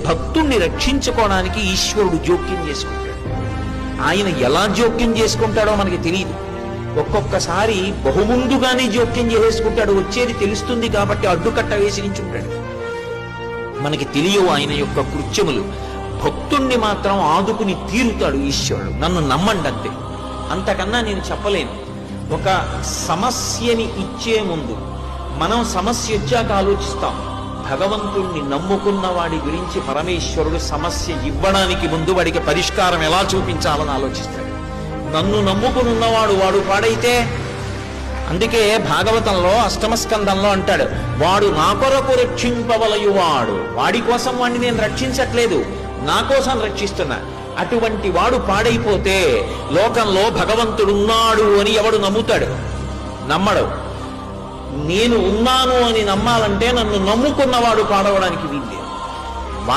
భక్తుణ్ణి రక్షించుకోవడానికి ఈశ్వరుడు జోక్యం చేసుకుంటాడు. ఆయన ఎలా జోక్యం చేసుకుంటాడో మనకి తెలియదు. ఒక్కొక్కసారి బహుముందుగానే జోక్యం చేసుకుంటాడు, వచ్చేది తెలుస్తుంది కాబట్టి అడ్డుకట్ట వేసి నించుంటాడు. మనకి తెలియవు ఆయన యొక్క కృత్యములు. భక్తుణ్ణి మాత్రం ఆదుకుని తీరుతాడు ఈశ్వరుడు. నన్ను నమ్మండి అంతే, అంతకన్నా నేను చెప్పలేను. ఒక సమస్యని ఇచ్చే ముందు మనం సమస్య వచ్చాక ఆలోచిస్తాం. భగవంతుణ్ణి నమ్ముకున్న వాడి గురించి పరమేశ్వరుడు సమస్య ఇవ్వడానికి ముందు వాడికి పరిష్కారం ఎలా చూపించాలని ఆలోచిస్తాడు. నన్ను నమ్ముకుని ఉన్నవాడు వాడు పాడైతే, అందుకే భాగవతంలో అష్టమ స్కందంలో అంటాడు, వాడు నా కొరకు రక్షింపవలయువాడు. వాడి కోసం వాడిని నేను రక్షించట్లేదు, నా కోసం రక్షిస్తున్నా. అటువంటి వాడు పాడైపోతే లోకంలో భగవంతుడున్నాడు అని ఎవడు నమ్ముతాడు? నమ్మడు. నేను ఉన్నాను అని నమ్మాలంటే నన్ను నమ్ముకున్నవాడు పాడవడానికి వీల్లేదు.